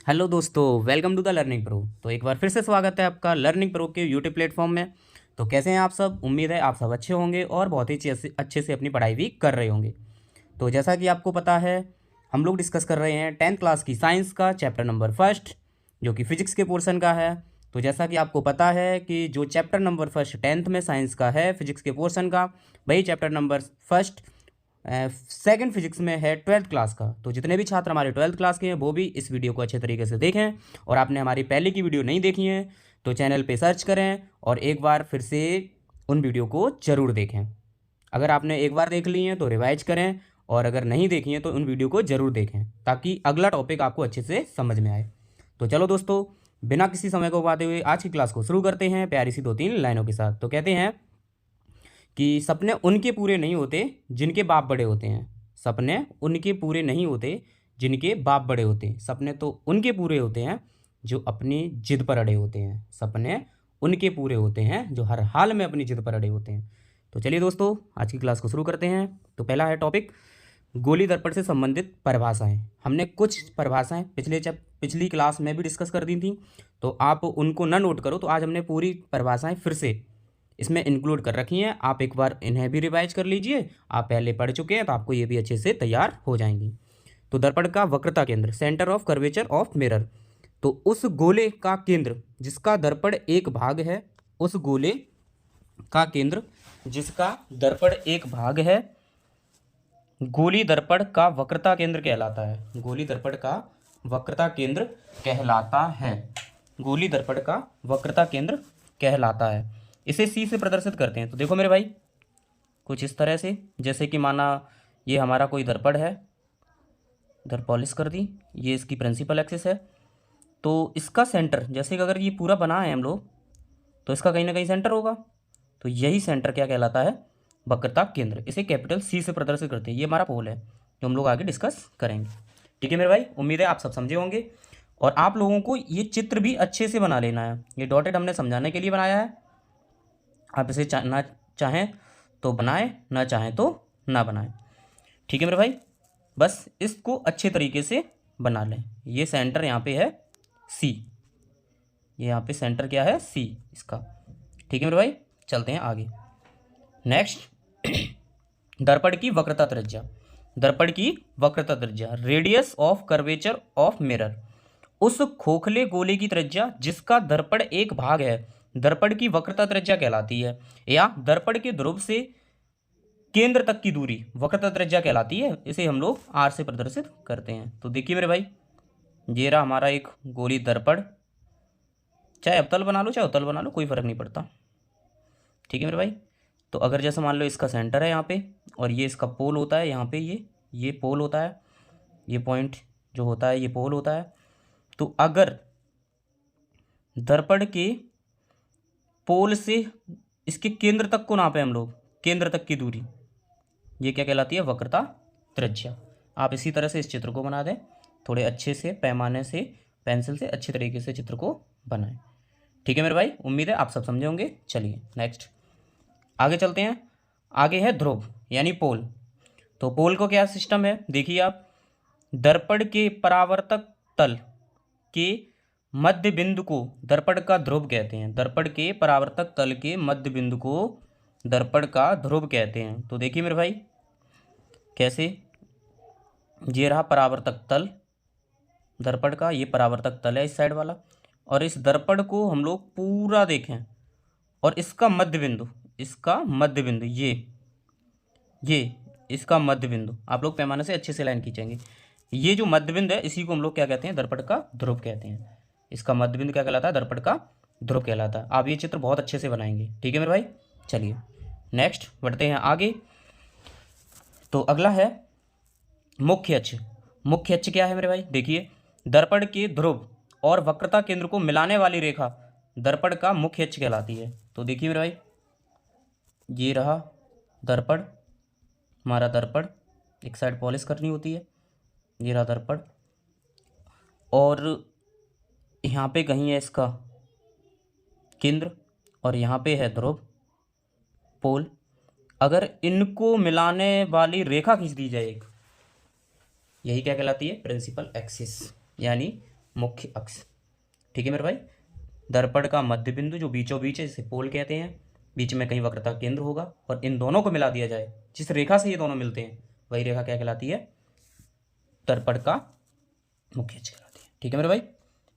Hello दोस्तों, welcome to the learning pro. तो एक बार फिर से स्वागत है आपका लर्निंग प्रो के यूट्यूब प्लेटफॉर्म में। तो कैसे हैं आप सब? उम्मीद है आप सब अच्छे होंगे और बहुत ही अच्छे से अपनी पढ़ाई भी कर रहे होंगे। तो जैसा कि आपको पता है, हम लोग डिस्कस कर रहे हैं 10th क्लास की साइंस का चैप्टर नंबर फर्स्ट, जो कि फिजिक्स के पोर्शन का है। तो जैसा कि आपको पता है कि जो चैप्टर नंबर फर्स्ट 10th में साइंस का है फिजिक्स के पोर्शन का, वही chapter number first second physics में है 12th क्लास का। तो जितने भी छात्र हमारे 12th क्लास के हैं वो भी इस वीडियो को अच्छे तरीके से देखें। और आपने हमारी पहले की वीडियो नहीं देखी है तो चैनल पे सर्च करें और एक बार फिर से उन वीडियो को ज़रूर देखें। अगर आपने एक बार देख ली हैं तो रिवाइज करें, और अगर नहीं देखी हैं तो उन वीडियो को ज़रूर देखें ताकि अगला टॉपिक आपको अच्छे से समझ में आए। तो चलो दोस्तों, बिना किसी समय को गवाते हुए आज की क्लास को शुरू करते हैं प्यारी सी 2-3 लाइनों के साथ। तो कहते हैं कि सपने उनके पूरे नहीं होते जिनके बाप बड़े होते हैं। सपने उनके पूरे नहीं होते जिनके बाप बड़े होते हैं। सपने तो उनके पूरे होते हैं जो अपनी जिद पर अड़े होते हैं। सपने उनके पूरे होते हैं जो हर हाल में अपनी जिद पर अड़े होते हैं। तो चलिए दोस्तों, आज की क्लास को शुरू करते हैं। तो पहला है टॉपिक गोली दर्पण से संबंधित परिभाषाएं। हमने कुछ परिभाषाएं पिछली क्लास में भी डिस्कस कर दी थी, तो आप उनको ना नोट करो। तो आज हमने पूरी परिभाषाएं फिर से इसमें इंक्लूड कर रखी हैं। आप एक बार इन्हें भी रिवाइज कर लीजिए। आप पहले पढ़ चुके हैं तो आपको ये भी अच्छे से तैयार हो जाएंगी। तो दर्पण का वक्रता केंद्र, centre of curvature of mirror. तो उस गोले का केंद्र जिसका दर्पण एक भाग है, उस गोले का केंद्र जिसका दर्पण एक भाग है, गोली दर्पण का वक्रता केंद्र कहलाता है। गोली दर्पण का वक्रता केंद्र कहलाता है। गोली दर्पण का वक्रता केंद्र कहलाता है। इसे सी से प्रदर्शित करते हैं। तो देखो मेरे भाई, कुछ इस तरह से, जैसे कि माना ये हमारा कोई दर्पण है, इधर पॉलिश कर दी, ये इसकी प्रिंसिपल एक्सिस है। तो इसका सेंटर, जैसे कि अगर ये पूरा बना है हम लोग, तो इसका कहीं ना कहीं सेंटर होगा। तो यही सेंटर क्या कहलाता है? वक्रता केंद्र। इसे कैपिटल सी से प्रदर्शित करते हैं। ये हमारा पोल है जो हम लोग आगे डिस्कस करेंगे। ठीक है मेरे भाई, उम्मीद है आप सब समझे होंगे। और आप लोगों को ये चित्र भी अच्छे से बना लेना है। ये डॉटेड हमने समझाने के लिए बनाया है। आप इसे ना चाहें तो बनाएं, ना चाहें तो ना बनाएं। ठीक है मेरे भाई, बस इसको अच्छे तरीके से बना लें। ये सेंटर यहाँ पे है सी, ये यहाँ पे सेंटर क्या है? सी इसका। ठीक है मेरे भाई, चलते हैं आगे। नेक्स्ट, दर्पण की वक्रता त्रिज्या। दर्पण की वक्रता त्रिज्या, radius of curvature of mirror. उस खोखले गोले की त्रिज्या जिसका दर्पण एक भाग है, दर्पण की वक्रता त्रिज्या कहलाती है। या दर्पण के ध्रुव से केंद्र तक की दूरी वक्रता त्रिज्या कहलाती है। इसे हम लोग आर से प्रदर्शित करते हैं। तो देखिए मेरे भाई, ये रहा हमारा एक गोली दर्पण। चाहे अवतल बना लो चाहे उत्तल बना लो, कोई फर्क नहीं पड़ता। ठीक है मेरे भाई, तो अगर जैसे मान लो इसका सेंटर है यहाँ पे, और ये इसका पोल होता है यहाँ पे, ये पोल होता है, ये पॉइंट जो होता है ये पोल होता है। तो अगर दर्पण के पोल से इसके केंद्र तक को नापे हम लोग, केंद्र तक की दूरी, ये क्या कहलाती है? वक्रता त्रिज्या। आप इसी तरह से इस चित्र को बना दें, थोड़े अच्छे से पैमाने से, पेंसिल से अच्छे तरीके से चित्र को बनाएं। ठीक है मेरे भाई, उम्मीद है आप सब समझे होंगे। चलिए नेक्स्ट आगे चलते हैं। आगे है ध्रुव यानी पोल। तो पोल को क्या सिस्टम है देखिए आप, दर्पण के परावर्तक तल के मध्य बिंदु को दर्पण का ध्रुव कहते हैं। दर्पण के परावर्तक तल के मध्य बिंदु को दर्पण का ध्रुव कहते हैं। तो देखिए मेरे भाई कैसे, ये रहा परावर्तक तल दर्पण का, ये परावर्तक तल है इस साइड वाला, और इस दर्पण को हम लोग पूरा देखें, और इसका मध्य बिंदु, इसका मध्य बिंदु ये इसका मध्य बिंदु, आप लोग पैमाने से अच्छे से लाइन खींचेंगे। ये जो मध्य बिंदु है इसी को हम लोग क्या कहते हैं? दर्पण का ध्रुव कहते हैं। इसका मध्य बिंदु क्या कहलाता है? दर्पण का ध्रुव कहलाता है। आप ये चित्र बहुत अच्छे से बनाएंगे। ठीक है मेरे भाई, चलिए नेक्स्ट बढ़ते हैं आगे। तो अगला है मुख्य अक्ष। मुख्य अक्ष क्या है मेरे भाई? देखिए, दर्पण के ध्रुव और वक्रता केंद्र को मिलाने वाली रेखा दर्पण का मुख्य अक्ष कहलाती है। तो देखिए मेरे भाई, ये रहा दर्पण, हमारा दर्पण, एक साइड पॉलिश करनी होती है, ये रहा दर्पण, और यहाँ पे कहीं है इसका केंद्र, और यहाँ पे है ध्रुव पोल। अगर इनको मिलाने वाली रेखा खींच दी जाए एक, यही क्या कहलाती है? प्रिंसिपल एक्सिस यानी मुख्य अक्ष। ठीक है मेरे भाई। दर्पण का मध्य बिंदु जो बीचों बीच है इसे पोल कहते हैं, बीच में कहीं वक्रता केंद्र होगा और इन दोनों को मिला दिया जाए, जिस रेखा से ये दोनों मिलते हैं वही रेखा क्या कहलाती है, दर्पण का मुख्य अक्ष कहलाती है। ठीक है मेरे भाई।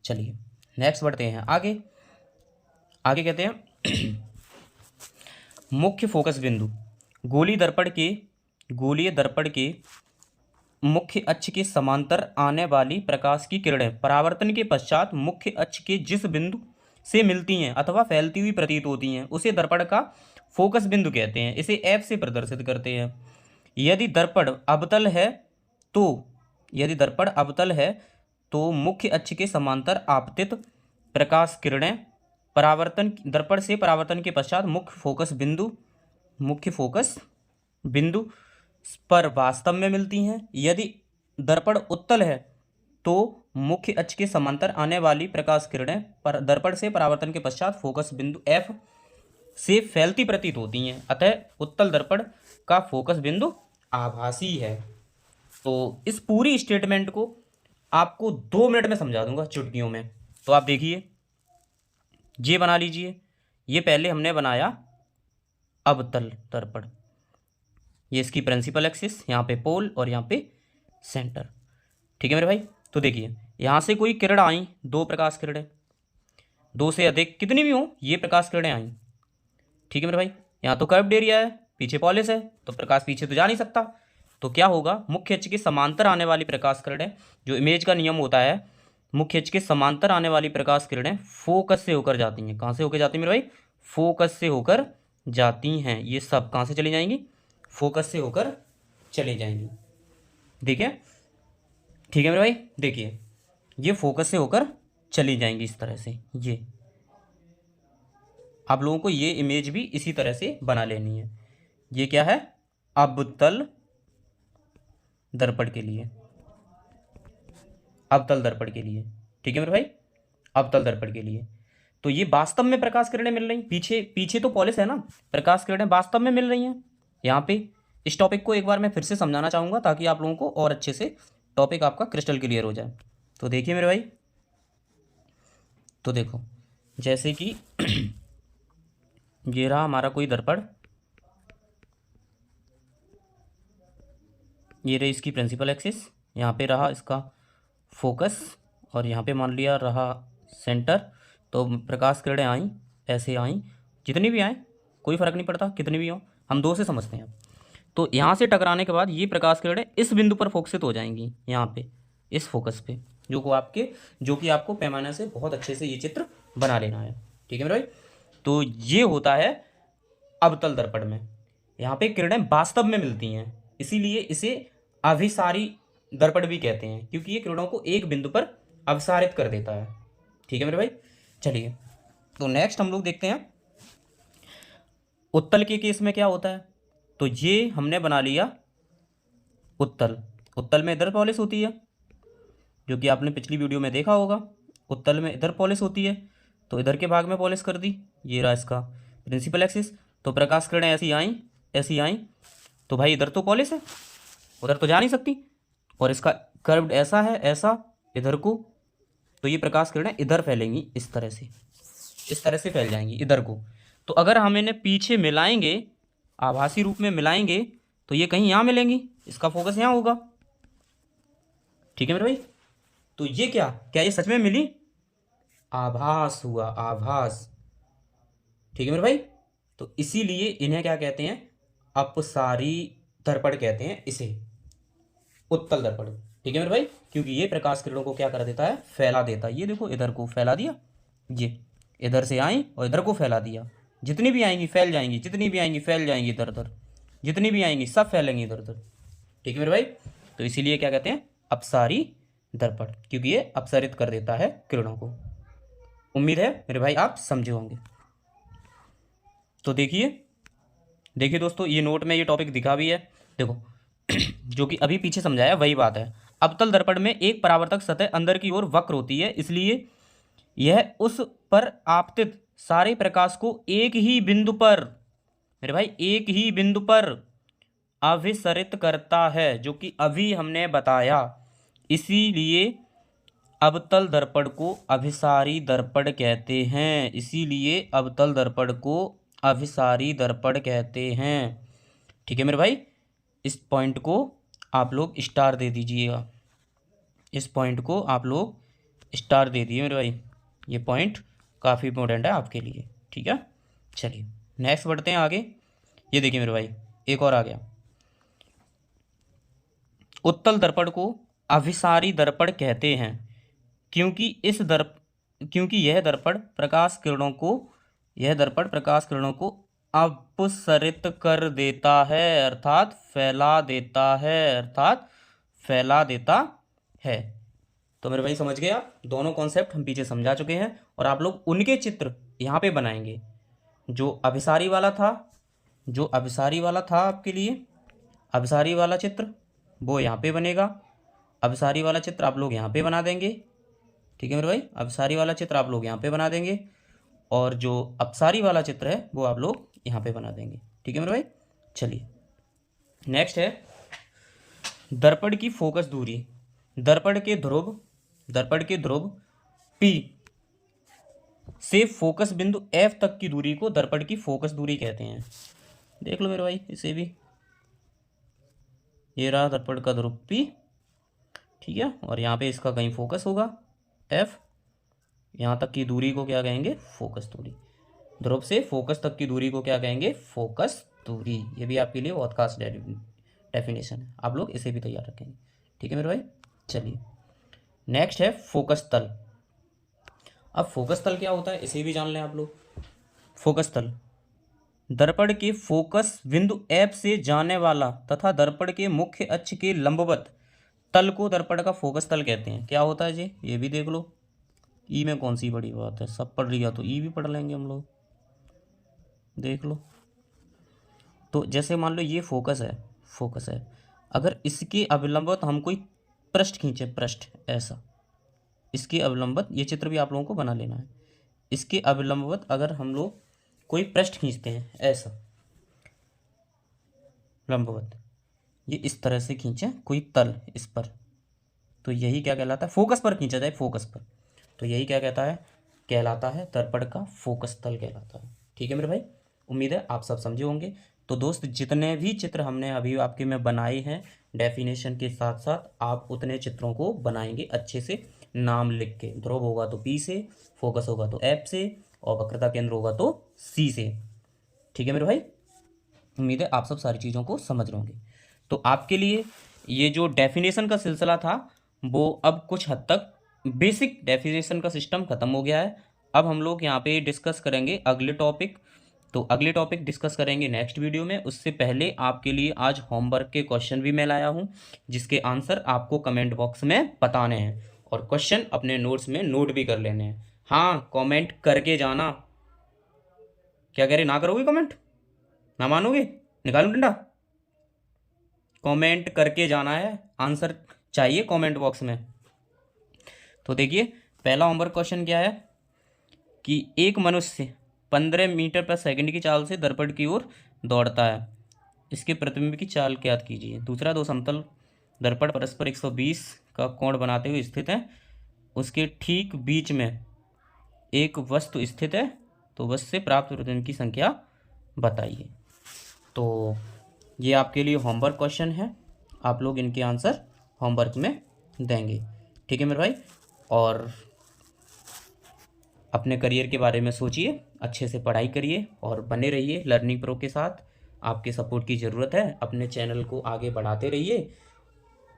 चलिए नेक्स्ट बढ़ते हैं आगे। आगे कहते हैं मुख्य फोकस बिंदु। गोलीय दर्पण के मुख्य अक्ष के समांतर आने वाली प्रकाश की किरणें परावर्तन के पश्चात मुख्य अक्ष के जिस बिंदु से मिलती हैं अथवा फैलती हुई प्रतीत होती हैं उसे दर्पण का फोकस बिंदु कहते हैं। इसे एफ से प्रदर्शित करते हैं। यदि दर्पण अवतल है तो मुख्य अक्ष के समांतर आपतित प्रकाश किरणें दर्पण से परावर्तन के पश्चात मुख्य फोकस बिंदु पर वास्तव में मिलती हैं। यदि दर्पण उत्तल है तो मुख्य अक्ष के समांतर आने वाली प्रकाश किरणें दर्पण से परावर्तन के पश्चात फोकस बिंदु एफ से फैलती प्रतीत होती हैं, अतः उत्तल दर्पण का फोकस बिंदु आभासी है। तो इस पूरी स्टेटमेंट को आपको 2 मिनट में समझा दूंगा चुटकियों में। तो आप देखिए, ये बना लीजिए। ये पहले हमने बनाया अवतल दर्पण, ये इसकी प्रिंसिपल एक्सिस, यहाँ पे पोल और यहाँ पे सेंटर। ठीक है मेरे भाई। तो देखिए यहाँ से कोई किरण आई, 2 प्रकाश किरणें, 2 से अधिक कितनी भी हो ये प्रकाश किरणें आई। ठीक है मेरे भाई। यहाँ तो कर्व्ड एरिया है, पीछे पॉलिस है, तो प्रकाश पीछे तो जा नहीं सकता। तो क्या होगा, मुख्य अक्ष के समांतर आने वाली प्रकाश किरणें, जो इमेज का नियम होता है, मुख्य अक्ष के समांतर आने वाली प्रकाश किरणें फोकस से होकर जाती हैं। कहाँ से होकर जाती हैं मेरे भाई, फोकस से होकर जाती हैं। ये सब कहाँ से चली जाएंगी, फोकस से होकर चली जाएंगी। ठीक है मेरे भाई। देखिए ये फोकस से होकर चली जाएंगी इस तरह से। ये आप लोगों को ये इमेज भी इसी तरह से बना लेनी है। ये क्या है, अवतल दर्पण के लिए, अवतल दर्पण के लिए। ठीक है मेरे भाई, अवतल दर्पण के लिए। तो ये वास्तव में प्रकाश किरणें मिल रही, पीछे तो पॉलिश है ना, प्रकाश किरणें वास्तव में मिल रही हैं यहाँ पे। इस टॉपिक को एक बार मैं फिर से समझाना चाहूँगा ताकि आप लोगों को और अच्छे से टॉपिक आपका क्रिस्टल क्लियर हो जाए। तो देखिए मेरे भाई, तो देखो जैसे कि ये रहा हमारा कोई दर्पण, ये रही इसकी प्रिंसिपल एक्सिस, यहाँ पे रहा इसका फोकस और यहाँ पे मान लिया रहा सेंटर। तो प्रकाश किरणें आई, ऐसे आई, जितनी भी आए कोई फ़र्क नहीं पड़ता, कितनी भी हो, हम 2 से समझते हैं। तो यहाँ से टकराने के बाद ये प्रकाश किरणें इस बिंदु पर फोकसित हो जाएंगी, यहाँ पे इस फोकस पे, जो कि आपको पैमाने से बहुत अच्छे से ये चित्र बना लेना है। ठीक है मेरे भाई। तो ये होता है अवतल दर्पण में, यहाँ पे किरणें वास्तव में मिलती हैं, इसीलिए इसे अभिसारी दर्पण भी कहते हैं, क्योंकि ये किरणों को एक बिंदु पर अभिसारित कर देता है। ठीक है मेरे भाई। चलिए तो नेक्स्ट हम लोग देखते हैं उत्तल के केस में क्या होता है। तो ये हमने बना लिया उत्तल में इधर पॉलिश होती है, जो कि आपने पिछली वीडियो में देखा होगा। उत्तल में इधर पॉलिश होती है, तो इधर के भाग में पॉलिश कर दी। ये रहा इसका प्रिंसिपल एक्सिस। तो प्रकाश किरणें ऐसी आई, तो भाई इधर तो पॉलिश है, उधर तो जा नहीं सकती, और इसका कर्व्ड ऐसा है, ऐसा इधर को, तो ये प्रकाश किरणें इधर फैलेंगी, इस तरह से फैल जाएंगी इधर को। तो अगर हम इन्हें पीछे मिलाएंगे, आभासी रूप में मिलाएंगे, तो ये कहीं यहाँ मिलेंगी, इसका फोकस यहाँ होगा। ठीक है मेरे भाई। तो ये क्या ये सच में मिली, आभास हुआ, आभास। ठीक है मेरे भाई। तो इसीलिए इन्हें क्या कहते हैं, अपसारी दर्पण कहते हैं इसे, उत्तल दर्पण। ठीक है मेरे भाई, क्योंकि ये प्रकाश किरणों को क्या कर देता है, फैला देता है। ये देखो इधर को फैला दिया, ये इधर से आई और इधर को फैला दिया, जितनी भी आएंगी फैल जाएंगी, जितनी भी आएंगी फैल जाएंगी इधर उधर, जितनी भी आएंगी सब फैलेंगी इधर उधर। ठीक है मेरे भाई। तो इसीलिए क्या कहते हैं, अपसारी दर्पण, क्योंकि ये अपसारित कर देता है किरणों को। उम्मीद है मेरे भाई आप समझे होंगे। तो देखिए दोस्तों, ये नोट में ये टॉपिक दिखा भी है, देखो जो कि अभी पीछे समझाया वही बात है। अवतल दर्पण में एक परावर्तक सतह अंदर की ओर वक्र होती है, इसलिए यह उस पर आपतित सारे प्रकाश को एक ही बिंदु पर, मेरे भाई एक ही बिंदु पर अभिसरित करता है, जो कि अभी हमने बताया। इसीलिए अवतल दर्पण को अभिसारी दर्पण कहते हैं, इसीलिए अवतल दर्पण को अभिसारी दर्पण कहते हैं। ठीक है मेरे भाई, इस पॉइंट को आप लोग स्टार दे दीजिएगा, इस पॉइंट को आप लोग स्टार दे दिए मेरे भाई, ये पॉइंट काफ़ी इंपॉर्टेंट है आपके लिए। ठीक है, चलिए नेक्स्ट बढ़ते हैं आगे। ये देखिए मेरे भाई, एक और आ गया। उत्तल दर्पण को अभिसारी दर्पण कहते हैं क्योंकि यह दर्पण प्रकाश किरणों को अपसरित कर देता है, अर्थात फैला देता है। तो मेरे भाई समझ गए आप, दोनों कॉन्सेप्ट हम पीछे समझा चुके हैं और आप लोग उनके चित्र यहाँ पे बनाएंगे। जो अभिसारी वाला था आपके लिए, अभिसारी वाला चित्र वो यहाँ पे बनेगा, अभिसारी वाला चित्र आप लोग यहाँ पे बना देंगे। ठीक है मेरे भाई, अभिसारी वाला चित्र आप लोग यहाँ पे बना देंगे और जो अपसारी वाला चित्र है वो आप लोग यहाँ पे बना देंगे। ठीक है मेरे भाई, चलिए नेक्स्ट है दर्पण की फोकस दूरी। दर्पण के ध्रुव P से फोकस बिंदु F तक की दूरी को दर्पण की फोकस दूरी कहते हैं। देख लो मेरे भाई इसे भी, ये रहा दर्पण का ध्रुव P, ठीक है, और यहाँ पे इसका कहीं फोकस होगा F, यहाँ तक की दूरी को क्या कहेंगे, फोकस दूरी। ध्रुव से फोकस तक की दूरी को क्या कहेंगे, फोकस दूरी। ये भी आपके लिए बहुत खास डेफिनेशन है, आप लोग इसे भी तैयार रखेंगे। ठीक है मेरे भाई, चलिए नेक्स्ट है फोकस तल। अब फोकस तल क्या होता है इसे भी जान लें आप लोग। फोकस तल दर्पण के फोकस बिंदु F से जाने वाला तथा दर्पण के मुख्य अक्ष के लंबवत तल को दर्पण का फोकस तल कहते हैं। क्या होता है जी, ये भी देख लो। ई में कौन सी बड़ी बात है, सब पढ़ लिया तो ई भी पढ़ लेंगे हम लोग, देख लो। तो जैसे मान लो ये फोकस है, अगर इसके अभिलंबवत हम कोई पृष्ठ खींचे, पृष्ठ ऐसा, इसके अभिलंबवत, ये चित्र भी आप लोगों को बना लेना है। इसके अभिलंबवत अगर हम लोग कोई पृष्ठ खींचते हैं ऐसा लंबवत, ये इस तरह से खींचे कोई तल इस पर, तो यही क्या कहलाता है, फोकस पर खींचा जाए, फोकस पर, तो यही क्या कहलाता है दर्पण का फोकस तल कहलाता है। ठीक है मेरे भाई, उम्मीद है आप सब समझे होंगे। तो दोस्त जितने भी चित्र हमने अभी आपके में बनाए हैं डेफिनेशन के साथ साथ, आप उतने चित्रों को बनाएंगे अच्छे से, नाम लिख के। ध्रुव होगा तो P से, फोकस होगा तो F से, और वक्रता केंद्र होगा तो C से। ठीक है मेरे भाई, उम्मीद है आप सब सारी चीज़ों को समझ रहे होंगे। तो आपके लिए ये जो डेफिनेशन का सिलसिला था वो अब कुछ हद तक बेसिक डेफिनेशन का सिस्टम ख़त्म हो गया है। अब हम लोग यहाँ पे डिस्कस करेंगे अगले टॉपिक। तो अगले टॉपिक डिस्कस करेंगे नेक्स्ट वीडियो में। उससे पहले आपके लिए आज होमवर्क के क्वेश्चन भी मैं लाया हूँ, जिसके आंसर आपको कमेंट बॉक्स में बताने हैं और क्वेश्चन अपने नोट्स में नोट भी कर लेने हैं। हाँ, कमेंट करके जाना। क्या कह रहे, ना करोगे कमेंट, ना मानोगे, निकालूं डंडा? कमेंट करके जाना है, आंसर चाहिए कमेंट बॉक्स में। तो देखिए पहला होमवर्क क्वेश्चन क्या है कि एक मनुष्य 15 मीटर पर सेकंड की चाल से दर्पण की ओर दौड़ता है, इसके प्रतिबिंब की चाल ज्ञात कीजिए। दूसरा, दो समतल दर्पण परस्पर 120 का कोण बनाते हुए स्थित है, उसके ठीक बीच में एक वस्तु स्थित है, तो वस्तु से प्राप्त प्रतिबिंब की संख्या बताइए। तो ये आपके लिए होमवर्क क्वेश्चन है, आप लोग इनके आंसर होमवर्क में देंगे। ठीक है मेरे भाई, और अपने करियर के बारे में सोचिए, अच्छे से पढ़ाई करिए और बने रहिए लर्निंग प्रो के साथ। आपके सपोर्ट की ज़रूरत है, अपने चैनल को आगे बढ़ाते रहिए,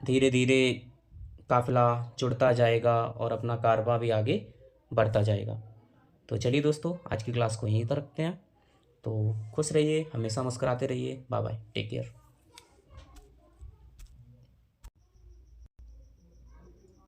धीरे धीरे काफ़िला जुड़ता जाएगा और अपना कारोबार भी आगे बढ़ता जाएगा। तो चलिए दोस्तों, आज की क्लास को यहीं तक रखते हैं। तो खुश रहिए, हमेशा मुस्कुराते रहिए। Bye bye, take care.